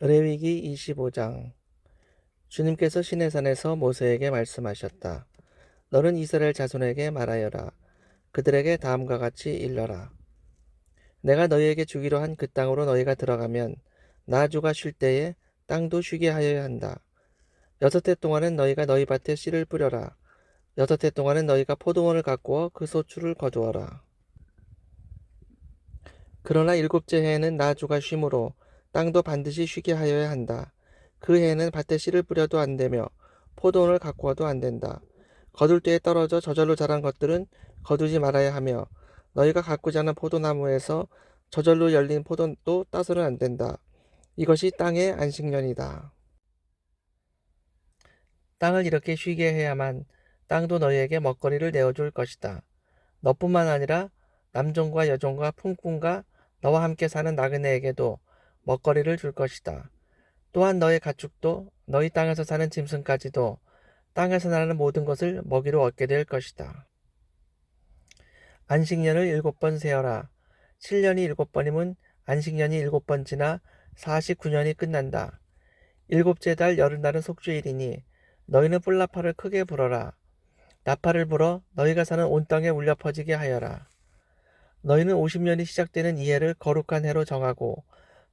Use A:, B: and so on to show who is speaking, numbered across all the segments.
A: 레위기 25장. 주님께서 시내산에서 모세에게 말씀하셨다. 너는 이스라엘 자손에게 말하여라. 그들에게 다음과 같이 일러라. 내가 너희에게 주기로 한 그 땅으로 너희가 들어가면 나 주가 쉴 때에 땅도 쉬게 하여야 한다. 6해 동안은 너희가 너희 밭에 씨를 뿌려라. 6해 동안은 너희가 포도원을 가꾸어 그 소출을 거두어라. 그러나 7째 해에는 나 주가 쉼으로 땅도 반드시 쉬게 하여야 한다. 그 해에는 밭에 씨를 뿌려도 안 되며 포도원을 가꾸어도 안 된다. 거둘 때에 떨어져 저절로 자란 것들은 거두지 말아야 하며 너희가 가꾸지 않은 포도나무에서 저절로 열린 포도도 따서는 안 된다. 이것이 땅의 안식년이다. 땅을 이렇게 쉬게 해야만 땅도 너희에게 먹거리를 내어줄 것이다. 너뿐만 아니라 남종과 여종과 품꾼과 너와 함께 사는 나그네에게도 먹거리를 줄 것이다. 또한 너의 가축도 너희 땅에서 사는 짐승까지도 땅에서 나는 모든 것을 먹이로 얻게 될 것이다. 안식년을 7번 세어라. 7년이 7번이면 안식년이 7번 지나 49년이 끝난다. 7째 달 여름날은 속주일이니 너희는 뿔나팔을 크게 불어라. 나팔을 불어 너희가 사는 온 땅에 울려 퍼지게 하여라. 너희는 50년이 시작되는 이 해를 거룩한 해로 정하고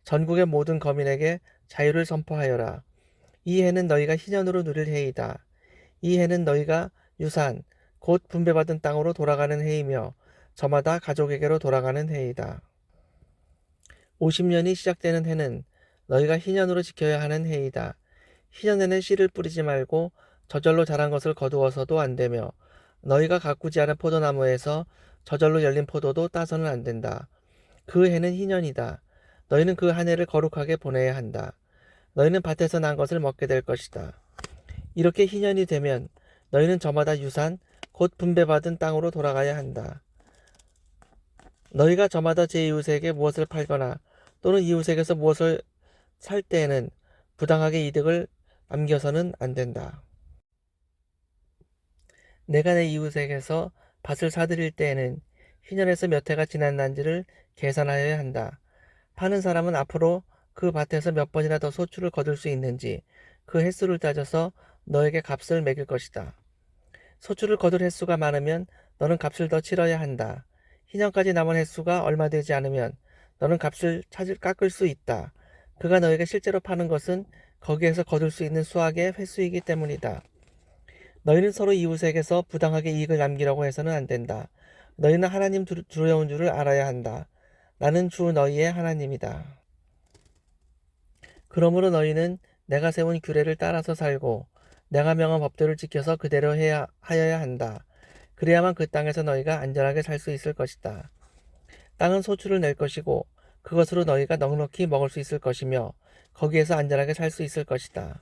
A: 전국의 모든 거민에게 자유를 선포하여라. 이 해는 너희가 희년으로 누릴 해이다. 이 해는 너희가 유산, 곧 분배받은 땅으로 돌아가는 해이며 저마다 가족에게로 돌아가는 해이다. 50년이 시작되는 해는 너희가 희년으로 지켜야 하는 해이다. 희년에는 씨를 뿌리지 말고 저절로 자란 것을 거두어서도 안 되며 너희가 가꾸지 않은 포도나무에서 저절로 열린 포도도 따서는 안 된다. 그 해는 희년이다. 너희는 그 한 해를 거룩하게 보내야 한다. 너희는 밭에서 난 것을 먹게 될 것이다. 이렇게 희년이 되면 너희는 저마다 유산, 곧 분배받은 땅으로 돌아가야 한다. 너희가 저마다 제 이웃에게 무엇을 팔거나 또는 이웃에게서 무엇을 살 때에는 부당하게 이득을 남겨서는 안 된다. 내가 내 이웃에게서 밭을 사들일 때에는 희년에서 몇 해가 지났는지를 계산하여야 한다. 파는 사람은 앞으로 그 밭에서 몇 번이나 더 소출을 거둘 수 있는지 그 횟수를 따져서 너에게 값을 매길 것이다. 소출을 거둘 횟수가 많으면 너는 값을 더 치러야 한다. 희년까지 남은 횟수가 얼마 되지 않으면 너는 값을 깎을 수 있다. 그가 너에게 실제로 파는 것은 거기에서 거둘 수 있는 수확의 횟수이기 때문이다. 너희는 서로 이웃에게서 부당하게 이익을 남기려고 해서는 안 된다. 너희는 하나님 두려운 줄을 알아야 한다. 나는 주 너희의 하나님이다. 그러므로 너희는 내가 세운 규례를 따라서 살고 내가 명한 법도를 지켜서 그대로 하여야 한다. 그래야만 그 땅에서 너희가 안전하게 살 수 있을 것이다. 땅은 소출을 낼 것이고 그것으로 너희가 넉넉히 먹을 수 있을 것이며 거기에서 안전하게 살 수 있을 것이다.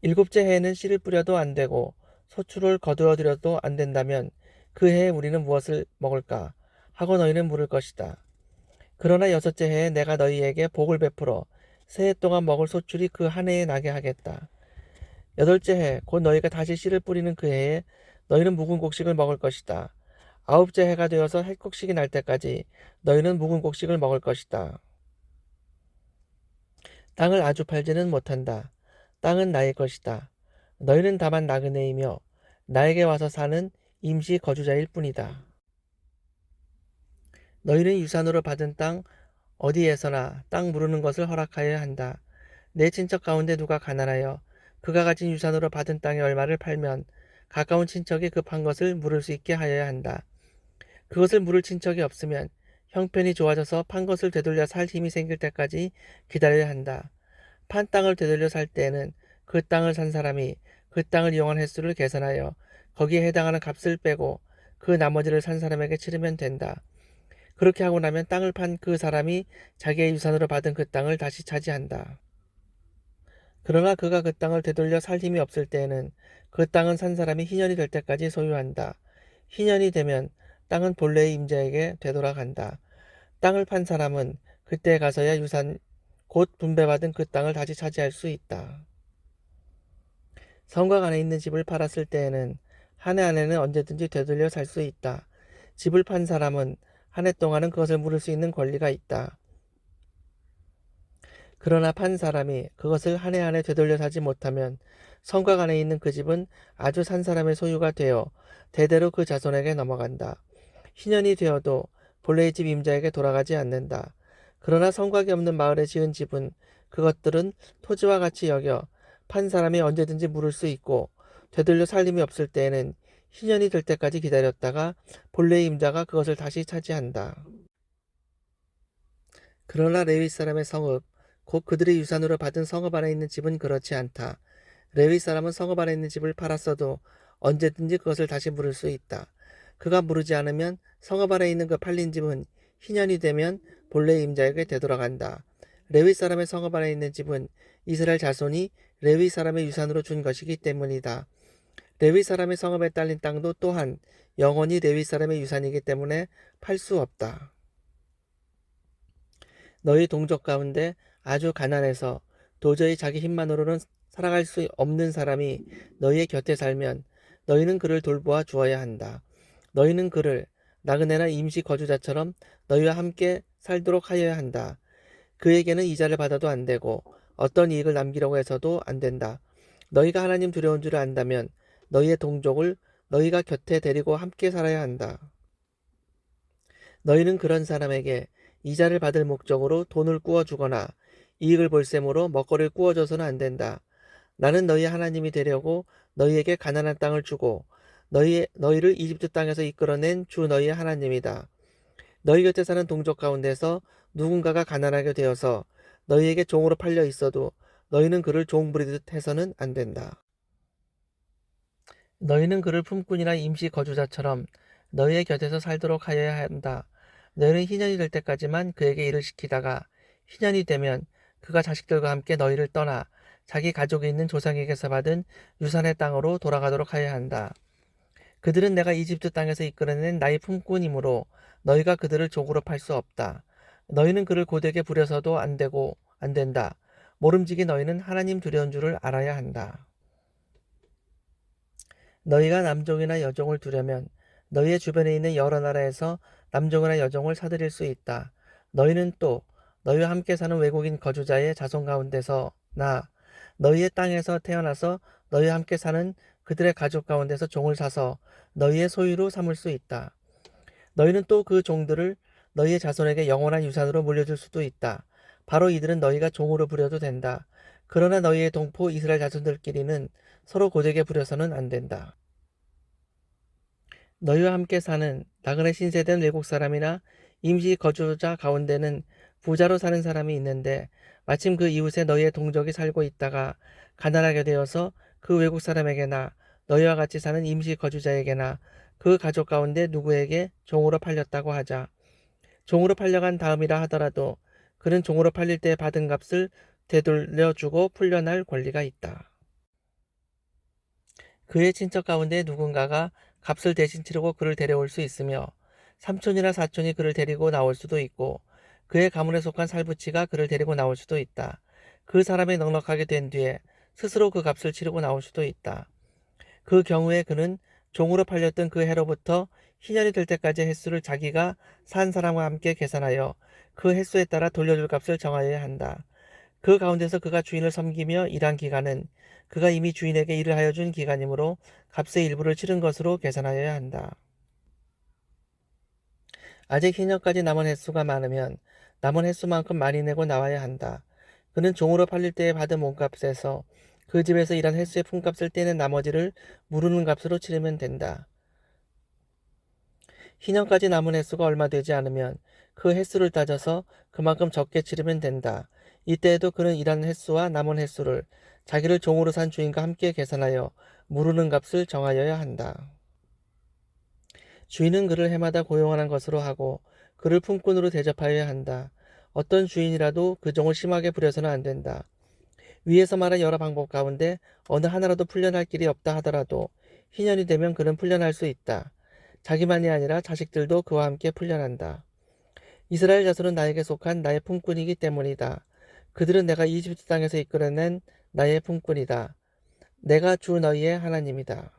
A: 7째 해에는 씨를 뿌려도 안 되고 소출을 거두어들여도 안 된다면 그 해에 우리는 무엇을 먹을까 하고 너희는 물을 것이다. 그러나 6째 해에 내가 너희에게 복을 베풀어 새해 동안 먹을 소출이 그 한 해에 나게 하겠다. 8째 해, 곧 너희가 다시 씨를 뿌리는 그 해에 너희는 묵은 곡식을 먹을 것이다. 9째 해가 되어서 햇곡식이 날 때까지 너희는 묵은 곡식을 먹을 것이다. 땅을 아주 팔지는 못한다. 땅은 나의 것이다. 너희는 다만 나그네이며 나에게 와서 사는 임시 거주자일 뿐이다. 너희는 유산으로 받은 땅 어디에서나 땅 무르는 것을 허락하여야 한다. 내 친척 가운데 누가 가난하여 그가 가진 유산으로 받은 땅의 얼마를 팔면 가까운 친척이 그 판 것을 물을 수 있게 하여야 한다. 그것을 물을 친척이 없으면 형편이 좋아져서 판 것을 되돌려 살 힘이 생길 때까지 기다려야 한다. 판 땅을 되돌려 살 때에는 그 땅을 산 사람이 그 땅을 이용한 횟수를 계산하여 거기에 해당하는 값을 빼고 그 나머지를 산 사람에게 치르면 된다. 그렇게 하고 나면 땅을 판 그 사람이 자기의 유산으로 받은 그 땅을 다시 차지한다. 그러나 그가 그 땅을 되돌려 살 힘이 없을 때에는 그 땅은 산 사람이 희년이 될 때까지 소유한다. 희년이 되면 땅은 본래의 임자에게 되돌아간다. 땅을 판 사람은 그때 가서야 유산 곧 분배받은 그 땅을 다시 차지할 수 있다. 성곽 안에 있는 집을 팔았을 때에는 한 해 안에는 언제든지 되돌려 살 수 있다. 집을 판 사람은 한 해 동안은 그것을 물을 수 있는 권리가 있다. 그러나 판 사람이 그것을 한 해 안에 되돌려 사지 못하면 성곽 안에 있는 그 집은 아주 산 사람의 소유가 되어 대대로 그 자손에게 넘어간다. 희년이 되어도 본래의 집 임자에게 돌아가지 않는다. 그러나 성곽이 없는 마을에 지은 집은 그것들은 토지와 같이 여겨 판 사람이 언제든지 물을 수 있고 되돌려 살림이 없을 때에는 희년이 될 때까지 기다렸다가 본래의 임자가 그것을 다시 차지한다. 그러나 레위 사람의 성읍, 곧 그들의 유산으로 받은 성읍 안에 있는 집은 그렇지 않다. 레위 사람은 성읍 안에 있는 집을 팔았어도 언제든지 그것을 다시 물을 수 있다. 그가 물으지 않으면 성읍 안에 있는 그 팔린 집은 희년이 되면 본래의 임자에게 되돌아간다. 레위 사람의 성읍 안에 있는 집은 이스라엘 자손이 레위 사람의 유산으로 준 것이기 때문이다. 레위 사람의 성읍에 딸린 땅도 또한 영원히 레위 사람의 유산이기 때문에 팔 수 없다. 너희 동족 가운데 아주 가난해서 도저히 자기 힘만으로는 살아갈 수 없는 사람이 너희의 곁에 살면 너희는 그를 돌보아 주어야 한다. 너희는 그를 나그네나 임시 거주자처럼 너희와 함께 살도록 하여야 한다. 그에게는 이자를 받아도 안 되고 어떤 이익을 남기려고 해서도 안 된다. 너희가 하나님 두려운 줄을 안다면 너희의 동족을 너희가 곁에 데리고 함께 살아야 한다. 너희는 그런 사람에게 이자를 받을 목적으로 돈을 꾸어주거나 이익을 볼 셈으로 먹거리를 꾸어줘서는 안 된다. 나는 너희 하나님이 되려고 너희에게 가나안 땅을 주고 너희를 이집트 땅에서 이끌어낸 주 너희의 하나님이다. 너희 곁에 사는 동족 가운데서 누군가가 가난하게 되어서 너희에게 종으로 팔려 있어도 너희는 그를 종 부리듯 해서는 안 된다. 너희는 그를 품꾼이나 임시 거주자처럼 너희의 곁에서 살도록 하여야 한다. 너희는 희년이 될 때까지만 그에게 일을 시키다가 희년이 되면 그가 자식들과 함께 너희를 떠나 자기 가족이 있는 조상에게서 받은 유산의 땅으로 돌아가도록 하여야 한다. 그들은 내가 이집트 땅에서 이끌어낸 나의 품꾼이므로 너희가 그들을 종으로 팔 수 없다. 너희는 그를 고되게 부려서도 안 된다. 모름지기 너희는 하나님 두려운 줄을 알아야 한다. 너희가 남종이나 여종을 두려면 너희의 주변에 있는 여러 나라에서 남종이나 여종을 사들일 수 있다. 너희는 또 너희와 함께 사는 외국인 거주자의 자손 가운데서 너희의 땅에서 태어나서 너희와 함께 사는 그들의 가족 가운데서 종을 사서 너희의 소유로 삼을 수 있다. 너희는 또 그 종들을 너희의 자손에게 영원한 유산으로 물려줄 수도 있다. 바로 이들은 너희가 종으로 부려도 된다. 그러나 너희의 동포 이스라엘 자손들끼리는 서로 고되게 부려서는 안 된다. 너희와 함께 사는 나그네 신세된 외국 사람이나 임시 거주자 가운데는 부자로 사는 사람이 있는데 마침 그 이웃에 너희의 동족이 살고 있다가 가난하게 되어서 그 외국 사람에게나 너희와 같이 사는 임시 거주자에게나 그 가족 가운데 누구에게 종으로 팔렸다고 하자. 종으로 팔려간 다음이라 하더라도 그는 종으로 팔릴 때 받은 값을 되돌려주고 풀려날 권리가 있다. 그의 친척 가운데 누군가가 값을 대신 치르고 그를 데려올 수 있으며 삼촌이나 사촌이 그를 데리고 나올 수도 있고 그의 가문에 속한 살부치가 그를 데리고 나올 수도 있다. 그 사람이 넉넉하게 된 뒤에 스스로 그 값을 치르고 나올 수도 있다. 그 경우에 그는 종으로 팔렸던 그 해로부터 희년이 될 때까지의 횟수를 자기가 산 사람과 함께 계산하여 그 횟수에 따라 돌려줄 값을 정하여야 한다. 그 가운데서 그가 주인을 섬기며 일한 기간은 그가 이미 주인에게 일을 하여 준 기간이므로 값의 일부를 치른 것으로 계산하여야 한다. 아직 희년까지 남은 횟수가 많으면 남은 횟수만큼 많이 내고 나와야 한다. 그는 종으로 팔릴 때에 받은 몸값에서 그 집에서 일한 횟수의 품값을 떼는 나머지를 무르는 값으로 치르면 된다. 희년까지 남은 횟수가 얼마 되지 않으면 그 횟수를 따져서 그만큼 적게 치르면 된다. 이때에도 그는 일한 횟수와 남은 횟수를 자기를 종으로 산 주인과 함께 계산하여 무르는 값을 정하여야 한다. 주인은 그를 해마다 고용하는 것으로 하고 그를 품꾼으로 대접하여야 한다. 어떤 주인이라도 그 종을 심하게 부려서는 안 된다. 위에서 말한 여러 방법 가운데 어느 하나라도 풀려날 길이 없다 하더라도 희년이 되면 그는 풀려날 수 있다. 자기만이 아니라 자식들도 그와 함께 풀려난다. 이스라엘 자손은 나에게 속한 나의 품꾼이기 때문이다. 그들은 내가 이집트 땅에서 이끌어낸 나의 품꾼이다. 내가 주 너희의 하나님이다.